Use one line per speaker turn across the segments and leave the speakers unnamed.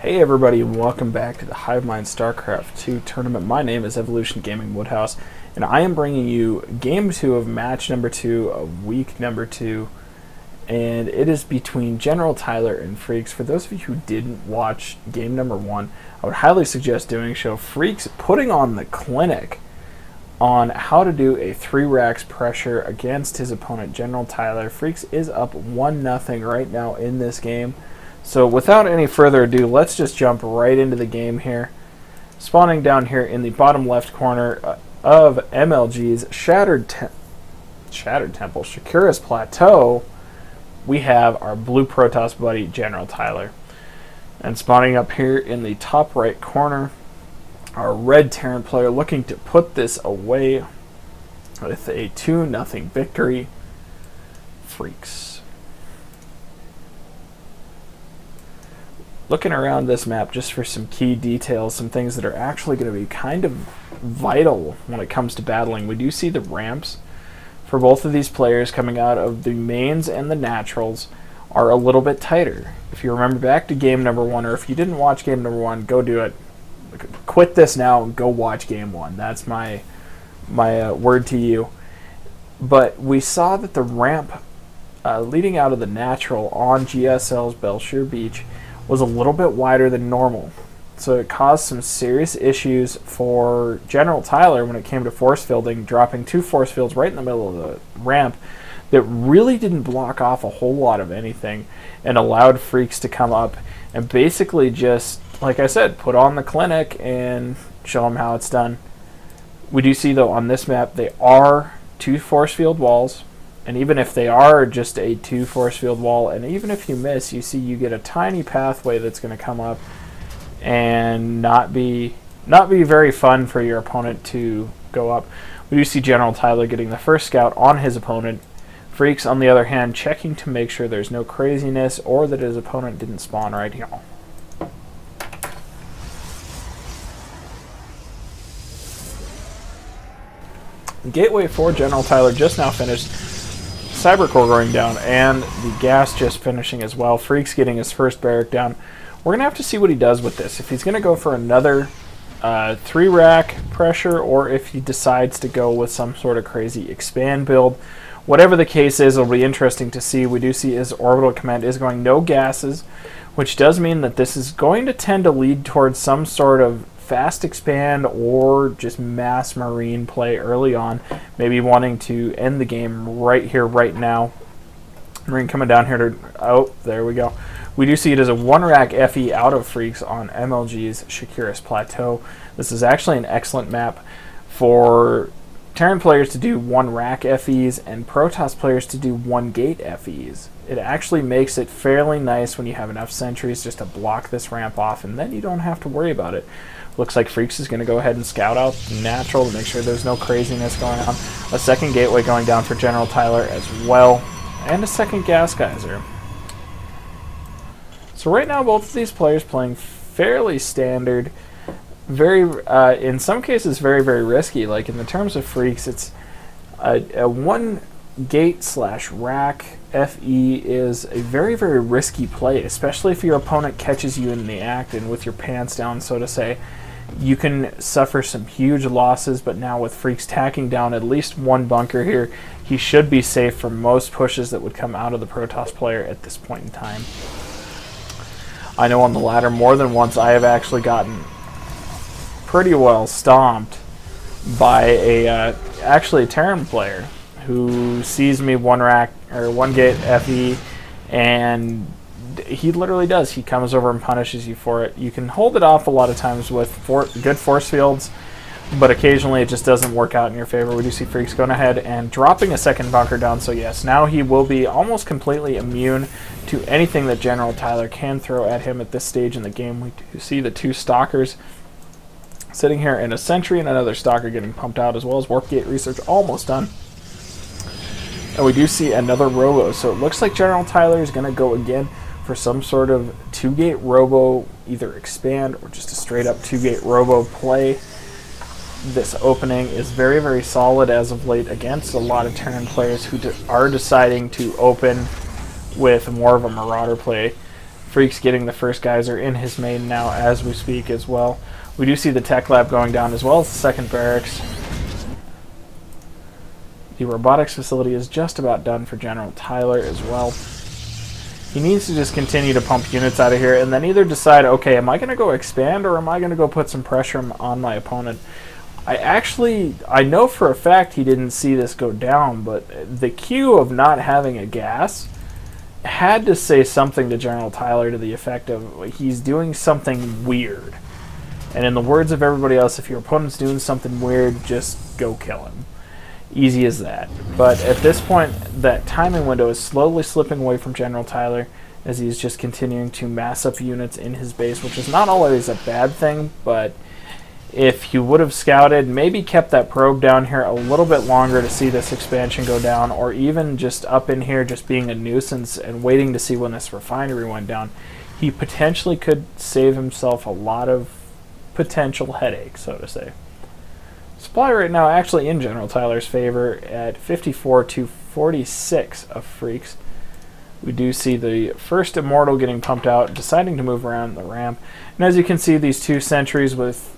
Hey everybody, and welcome back to the HIvemind StarCraft 2 tournament. My name is Evolution Gaming Woodhouse, and I am bringing you Game 2 of Match Number 2 of Week Number 2, and it is between GeneralTyler and Freekz. For those of you who didn't watch Game Number 1, I would highly suggest doing so. Freekz putting on the clinic on how to do a 3 racks pressure against his opponent, GeneralTyler. Freekz is up 1-0 right now in this game. So without any further ado, let's just jump right into the game here. Spawning down here in the bottom left corner of MLG's Shattered Temple, Shakira's Plateau, we have our blue Protoss buddy, GeneralTyler. And spawning up here in the top right corner, our red Terran player looking to put this away with a 2-0 victory, Freekz. Looking around this map just for some key details, some things that are actually going to be kind of vital when it comes to battling. We do see the ramps for both of these players coming out of the mains and the naturals are a little bit tighter. If you remember back to Game Number 1, or if you didn't watch Game Number 1, go do it. Quit this now and go watch Game 1. That's my word to you. But we saw that the ramp leading out of the natural on GSL's Belshire Beach was a little bit wider than normal. So it caused some serious issues for GeneralTyler when it came to force fielding, dropping 2 force fields right in the middle of the ramp that really didn't block off a whole lot of anything and allowed Freekz to come up and basically just, like I said, put on the clinic and show them how it's done. We do see, though, on this map, they are 2 force field walls. And even if they are just a 2 force field wall, and even if you miss, you see you get a tiny pathway that's going to come up and not be very fun for your opponent to go up. We do see GeneralTyler getting the first scout on his opponent. Freekz, on the other hand, checking to make sure there's no craziness or that his opponent didn't spawn right here. Gateway for GeneralTyler just now finished. Cybercore going down, and the gas just finishing as well. Freekz getting his first barrack down. We're going to have to see what he does with this. If he's going to go for another 3-rack pressure, or if he decides to go with some sort of crazy expand build. Whatever the case is, it'll be interesting to see. We do see his orbital command is going no gases, which does mean that this is going to tend to lead towards some sort of fast expand or just mass marine play early on, maybe wanting to end the game right here, right now. Marine coming down here to, oh, there we go. We do see it as a 1-rack FE out of Freekz on MLG's Shakira's Plateau. This is actually an excellent map for Terran players to do 1-rack FEs and Protoss players to do 1-gate FEs. It actually makes it fairly nice when you have enough sentries just to block this ramp off, and then you don't have to worry about it. Looks like Freekz is going to go ahead and scout out the natural to make sure there's no craziness going on. A second gateway going down for GeneralTyler as well, and a second gas geyser. So right now, both of these players playing fairly standard, very, in some cases, very, very risky. Like in the terms of Freekz, it's a 1-gate/rack FE is a very, very risky play, especially if your opponent catches you in the act and with your pants down, so to say. You can suffer some huge losses, but now with Freekz tacking down at least 1 bunker here, he should be safe from most pushes that would come out of the Protoss player at this point in time. I know on the ladder more than once I have actually gotten pretty well stomped by actually a Terran player who sees me 1-rack or 1-gate FE, and he literally does. He comes over and punishes you for it. You can hold it off a lot of times with good force fields, but occasionally it just doesn't work out in your favor. We do see Freekz going ahead and dropping a second bunker down, so yes, now he will be almost completely immune to anything that GeneralTyler can throw at him at this stage in the game. We do see the 2 stalkers sitting here, and a sentry and another stalker getting pumped out, as well as warp gate research almost done. And we do see another robo, so it looks like GeneralTyler is going to go again for some sort of 2-gate robo, either expand or just a straight up 2-gate robo play. This opening is very, very solid as of late against a lot of Terran players who are deciding to open with more of a Marauder play. Freekz getting the first geyser in his main now as we speak as well. We do see the tech lab going down as well as the second barracks. The robotics facility is just about done for GeneralTyler as well. He needs to just continue to pump units out of here and then either decide, okay, am I going to go expand or am I going to go put some pressure on my opponent? I know for a fact he didn't see this go down, but the cue of not having a gas had to say something to GeneralTyler to the effect of he's doing something weird. And in the words of everybody else, if your opponent's doing something weird, just go kill him. Easy as that. But at this point, that timing window is slowly slipping away from GeneralTyler as he's just continuing to mass up units in his base, which is not always a bad thing, but if he would have scouted, maybe kept that probe down here a little bit longer to see this expansion go down, or even just up in here just being a nuisance and waiting to see when this refinery went down, he potentially could save himself a lot of potential headache, so to say. Supply right now actually in GeneralTyler's favor at 54 to 46 of Freekz. We do see the first Immortal getting pumped out, deciding to move around the ramp. And as you can see, these two sentries with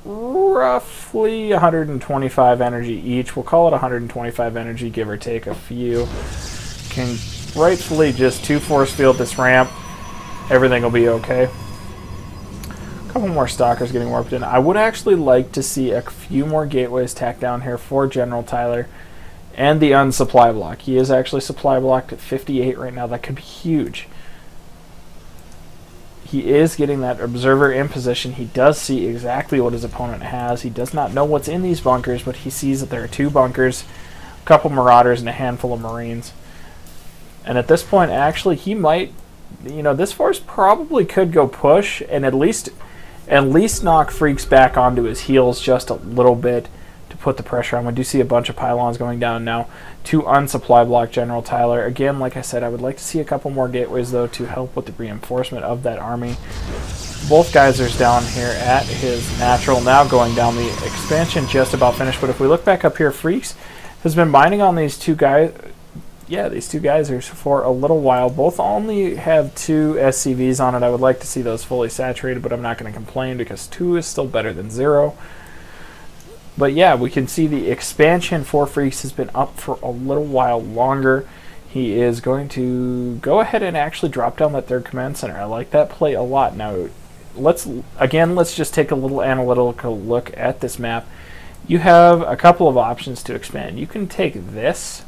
roughly 125 energy each, we'll call it 125 energy, give or take a few, can rightfully just 2 force field this ramp. Everything will be okay. A couple more stalkers getting warped in. I would actually like to see a few more gateways tacked down here for GeneralTyler and the unsupply block. He is actually supply blocked at 58 right now. That could be huge. He is getting that observer in position. He does see exactly what his opponent has. He does not know what's in these bunkers, but he sees that there are 2 bunkers, a couple Marauders, and a handful of Marines. And at this point, actually, he might, this force probably could go push and at least knock Freekz back onto his heels just a little bit to put the pressure on. We do see a bunch of pylons going down now to unsupply block GeneralTyler. Again, like I said, I would like to see a couple more gateways, though, to help with the reinforcement of that army. Both geysers down here at his natural, now going down. The expansion just about finished, but if we look back up here, Freekz has been mining on these two geysers for a little while. Both only have 2 SCVs on it. I would like to see those fully saturated, but I'm not going to complain because 2 is still better than 0. But yeah, we can see the expansion for Freekz has been up for a little while longer. He is going to go ahead and actually drop down that 3rd command center. I like that play a lot. Now, let's just take a little analytical look at this map. You have a couple of options to expand. You can take this,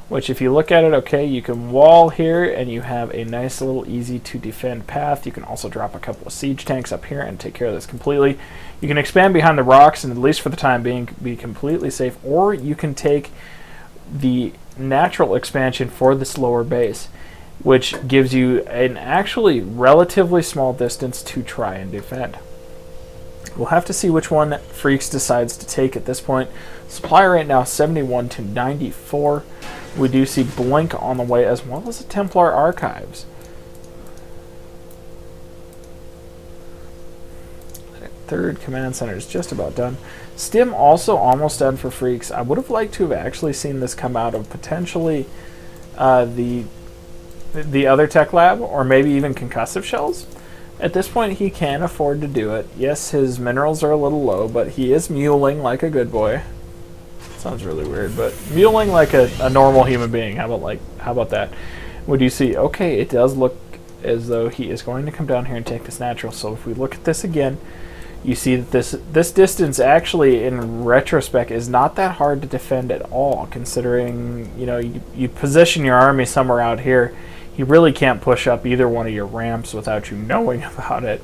which if you look at it, okay, you can wall here and you have a nice little easy to defend path. You can also drop a couple of siege tanks up here and take care of this completely. You can expand behind the rocks and at least for the time being be completely safe, or you can take the natural expansion for this lower base, which gives you an actually relatively small distance to try and defend. We'll have to see which one Freekz decides to take at this point. Supply right now 71 to 94. We do see Blink on the way as well as the Templar Archives. That 3rd command center is just about done. Stim also almost done for Freekz. I would have liked to have actually seen this come out of potentially the other tech lab, or maybe even concussive shells. At this point, he can afford to do it. Yes, his minerals are a little low, but he is muling like a good boy. Sounds really weird, but muling like a normal human being. How about that? Would you see? Okay, it does look as though he is going to come down here and take this natural. So if we look at this again, you see that this distance actually, in retrospect, is not that hard to defend at all. Considering you position your army somewhere out here, he really can't push up either one of your ramps without you knowing about it.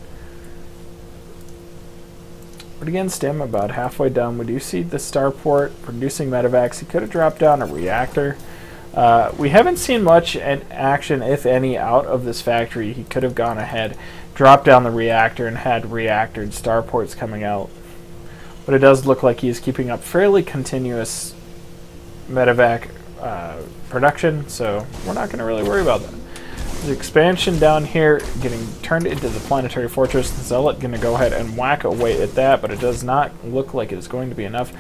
But again, Stim about halfway done. We do see the starport producing medevacs. He could have dropped down a reactor. We haven't seen much action, if any, out of this factory. He could have gone ahead, dropped down the reactor, and had reactored starports coming out. But it does look like he's keeping up fairly continuous medevac production, so we're not going to really worry about that. The expansion down here getting turned into the planetary fortress. The Zealot going to go ahead and whack away at that, but it does not look like it is going to be enough.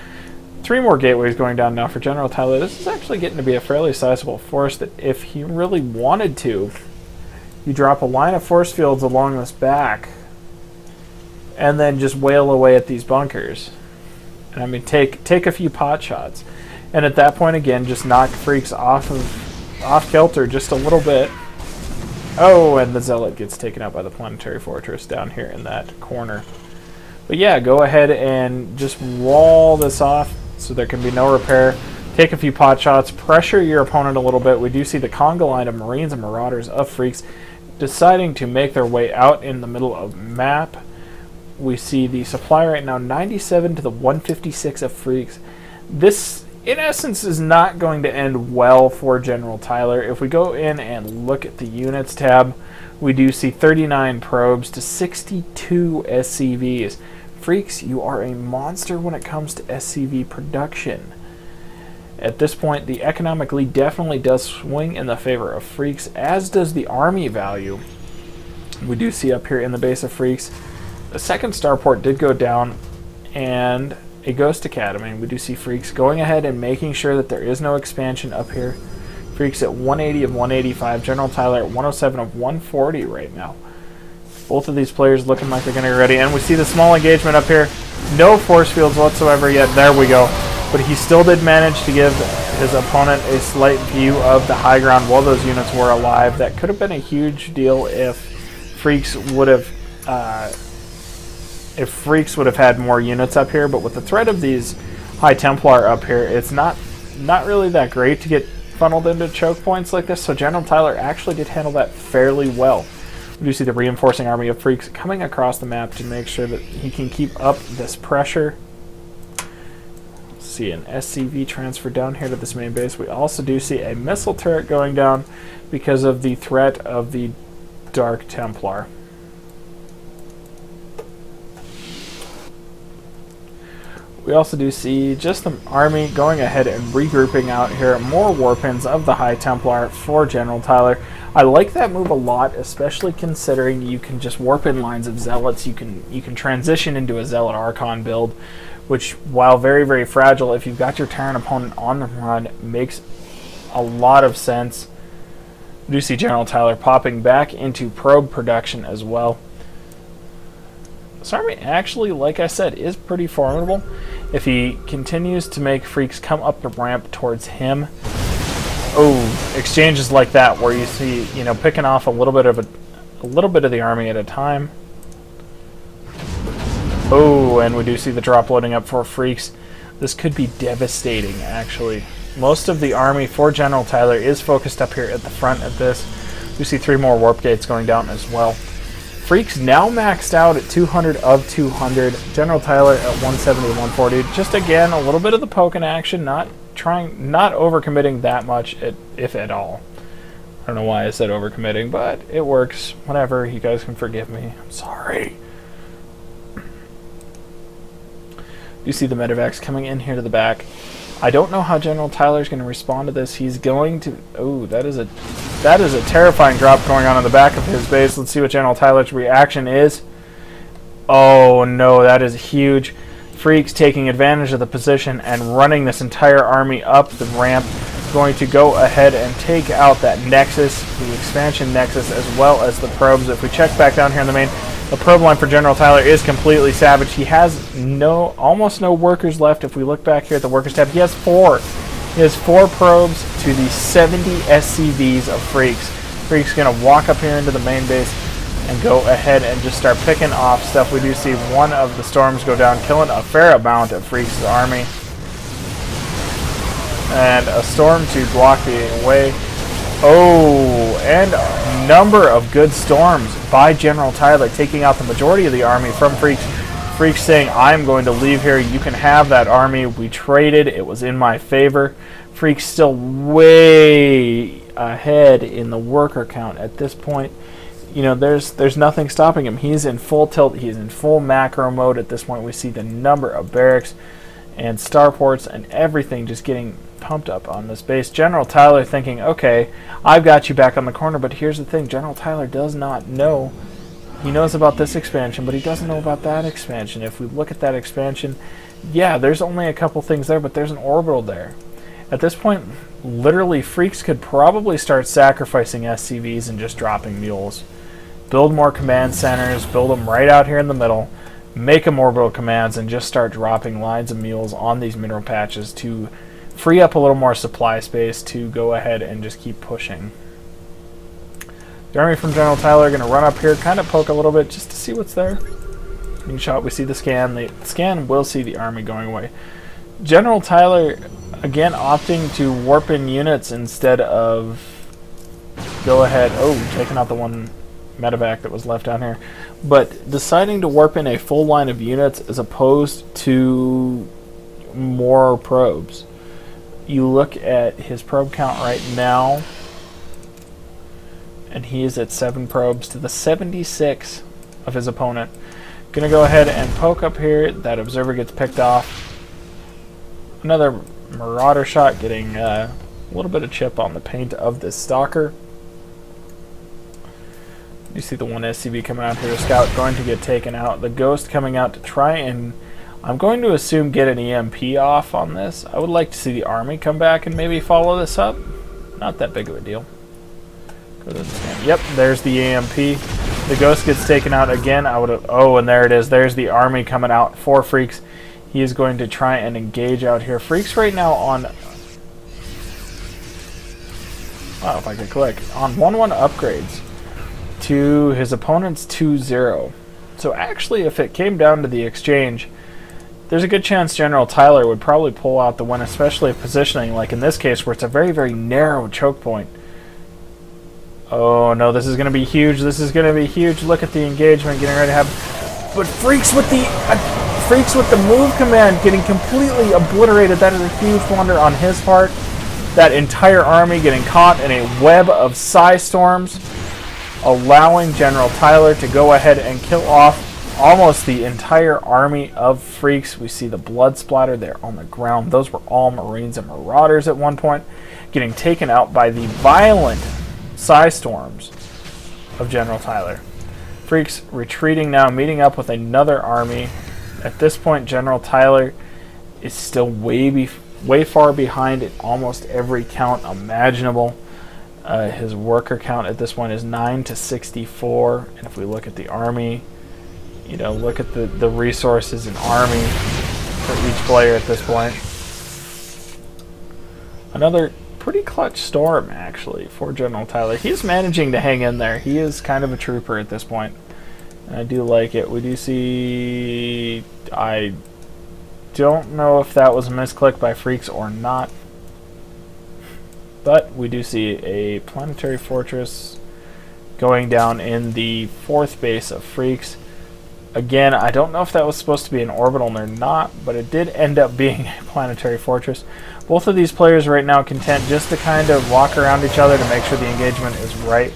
3 more gateways going down now for GeneralTyler. This is actually getting to be a fairly sizable force that if he really wanted to, You drop a line of force fields along this back, and then just wail away at these bunkers. And I mean, take a few pot shots, and at that point again, just knock Freekz off kilter just a little bit. Oh, and the Zealot gets taken out by the Planetary Fortress down here in that corner. But yeah, go ahead and just wall this off so there can be no repair. Take a few pot shots, pressure your opponent a little bit. We do see the conga line of Marines and Marauders of Freekz deciding to make their way out in the middle of map. We see the supply right now 97 to the 156 of Freekz. This, in essence, is not going to end well for GeneralTyler. If we go in and look at the units tab, we do see 39 probes to 62 SCVs. Freekz, you are a monster when it comes to SCV production. At this point, the economic lead definitely does swing in the favor of Freekz, as does the army value. We do see up here in the base of Freekz, the second starport did go down, and a Ghost Academy. We do see Freekz going ahead and making sure that there is no expansion up here. Freekz at 180 of 185, GeneralTyler at 107 of 140 right now. Both of these players looking like they're going to be ready, and we see the small engagement up here. No force fields whatsoever yet. There we go. But he still did manage to give his opponent a slight view of the high ground while those units were alive. That could have been a huge deal if Freekz would have had more units up here, but with the threat of these High Templar up here, it's not really that great to get funneled into choke points like this, so GeneralTyler actually did handle that fairly well. We do see the reinforcing army of Freekz coming across the map to make sure that he can keep up this pressure. See an SCV transfer down here to this main base. We also do see a missile turret going down because of the threat of the Dark Templar. We also do see just the army going ahead and regrouping out here. More warpins of the High Templar for GeneralTyler. I like that move a lot, especially considering you can just warp in lines of Zealots. You can transition into a Zealot Archon build, which, while very, very fragile, if you've got your Terran opponent on the run, makes a lot of sense. We do see GeneralTyler popping back into probe production as well. This army actually, like I said, is pretty formidable. If he continues to make Freekz come up the ramp towards him, exchanges like that where you see, picking off a little bit of the army at a time. And we do see the drop loading up for Freekz. This could be devastating, actually. Most of the army for GeneralTyler is focused up here at the front of this. We see 3 more warp gates going down as well. Freekz now maxed out at 200 of 200. GeneralTyler at 170 of 140. Just again, a little bit of the poke in action, not overcommitting that much, if at all. I don't know why I said overcommitting, but it works. Whatever, you guys can forgive me. I'm sorry. You see the medevacs coming in here to the back. I don't know how GeneralTyler is going to respond to this. He's going to... that is a terrifying drop going on in the back of his base. Let's see what GeneralTyler's reaction is. Oh no, that is huge. Freekz taking advantage of the position and running this entire army up the ramp. Going to go ahead and take out that Nexus, the expansion Nexus, as well as the probes. If we check back down here in the main, the probe line for GeneralTyler is completely savage. He has almost no workers left. If we look back here at the workers tab, he has 4. He has 4 probes to the 70 SCVs of Freekz. Freekz going to walk up here into the main base and go ahead and just start picking off stuff. We do see one of the storms go down, killing a fair amount of Freek's army. And a storm to block the way. And a number of good storms by GeneralTyler, taking out the majority of the army from Freekz. Freekz saying, I'm going to leave here, you can have that army. We traded, it was in my favor. Freekz still way ahead in the worker count at this point. There's nothing stopping him. He's in full tilt, he's in full macro mode at this point. We see the number of barracks and starports and everything just getting pumped up on this base. GeneralTyler thinking, okay, I've got you back on the corner, but here's the thing, GeneralTyler does not know. He knows about this expansion, but he doesn't know about that expansion. If we look at that expansion, yeah, there's only a couple things there, but there's an orbital there. At this point, literally, Freekz could probably start sacrificing SCVs and just dropping mules. Build more command centers, build them right out here in the middle, make them orbital commands, and just start dropping lines of mules on these mineral patches to free up a little more supply space to go ahead and just keep pushing. The army from GeneralTyler are going to run up here, kind of poke a little bit just to see what's there. Getting shot, we see the scan. The scan will see the army going away. GeneralTyler, again, opting to warp in units instead of go ahead. Oh, taking out the one medevac that was left down here. But deciding to warp in a full line of units as opposed to more probes. You look at his probe count right now, and he is at 7 probes to the 76 of his opponent. Gonna go ahead and poke up here. That observer gets picked off. Another marauder shot, getting a little bit of chip on the paint of this stalker. You see the one SCV coming out here, a scout going to get taken out. The ghost coming out to try and, I'm going to assume, get an EMP off on this. I would like to see the army come back and maybe follow this up. Not that big of a deal. Go to the scan. Yep, there's the EMP. The ghost gets taken out again. I would have. Oh, and there it is. There's the army coming out for Freekz. He is going to try and engage out here. Freekz right now on. Wow, if I could click on 1-1 upgrades to his opponent's 2-0. So actually, if it came down to the exchange, there's a good chance GeneralTyler would probably pull out the win, especially positioning, like in this case, where it's a very, very narrow choke point. Oh no, this is going to be huge. This is going to be huge. Look at the engagement getting ready to have. But Freekz with the move command getting completely obliterated. That is a huge blunder on his part. That entire army getting caught in a web of psi storms, allowing GeneralTyler to go ahead and kill off almost the entire army of Freekz. We see the blood splatter there on the ground. Those were all Marines and Marauders at one point, getting taken out by the violent psi storms of GeneralTyler. Freekz retreating now, meeting up with another army. At this point, GeneralTyler is still way far behind at almost every count imaginable. His worker count at this point is 9 to 64, and if we look at the army, you know, look at the resources in army for each player at this point. Another pretty clutch storm, actually, for GeneralTyler. He's managing to hang in there. He is kind of a trooper at this point. And I do like it. We do see... I don't know if that was a misclick by Freekz or not. But we do see a planetary fortress going down in the 4th base of Freekz. Again, I don't know if that was supposed to be an orbital or not, but it did end up being a planetary fortress. Both of these players right now content just to kind of walk around each other to make sure the engagement is right.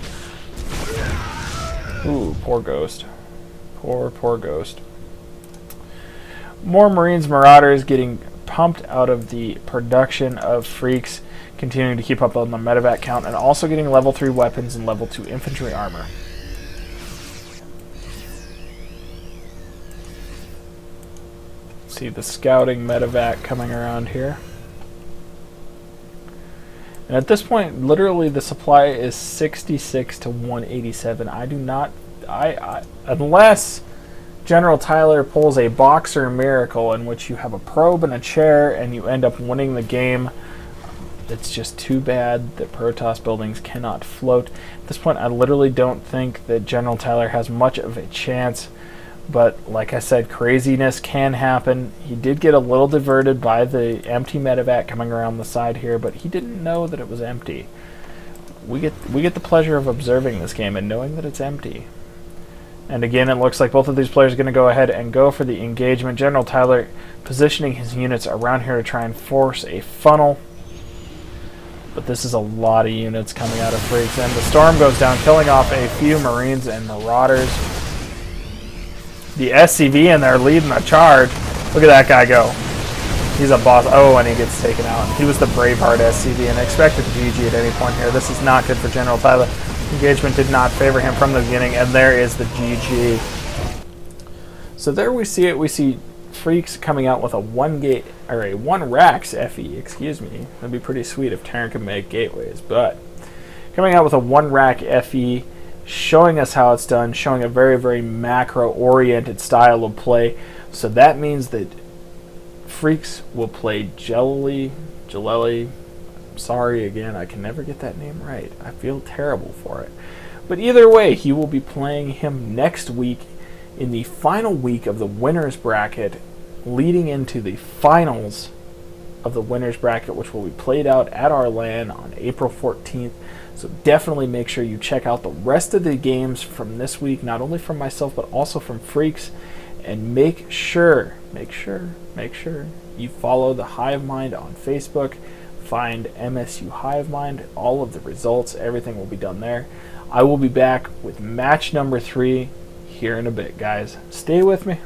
Ooh, poor Ghost. Poor Ghost. More Marines Marauders getting pumped out of the production of Freekz, continuing to keep up on the medevac count, and also getting level 3 weapons and level 2 infantry armor. See the scouting medevac coming around here. And at this point, literally the supply is 66 to 187. I do not... unless GeneralTyler pulls a boxer miracle in which you have a probe and a chair and you end up winning the game, it's just too bad that Protoss buildings cannot float. At this point, I literally don't think that GeneralTyler has much of a chance. But like I said, craziness can happen. He did get a little diverted by the empty medevac coming around the side here, but he didn't know that it was empty. We get the pleasure of observing this game and knowing that it's empty. And again, it looks like both of these players are going to go ahead and go for the engagement. GeneralTyler positioning his units around here to try and force a funnel. But this is a lot of units coming out of Freekz. And the storm goes down, killing off a few Marines and Marauders. The SCV in there leading the charge. Look at that guy go. He's a boss. Oh, and he gets taken out. He was the Braveheart SCV and expected to GG at any point here. This is not good for GeneralTyler. Engagement did not favor him from the beginning, and there is the GG. So there we see it. We see Freekz coming out with a one racks FE, excuse me. That'd be pretty sweet if Terran could make gateways, but coming out with a one rack FE, showing us how it's done, showing a very, very macro-oriented style of play. So that means that Freekz will play Jaleli. Sorry again, I can never get that name right. I feel terrible for it. But either way, he will be playing him next week in the final week of the winners bracket, leading into the finals of the winners bracket, which will be played out at our LAN on April 14th. So definitely make sure you check out the rest of the games from this week, not only from myself but also from Freekz, and make sure you follow the HIvemind on Facebook. Find MSU HIvemind. All of the results, everything will be done there. I will be back with match number 3 here in a bit, guys. Stay with me.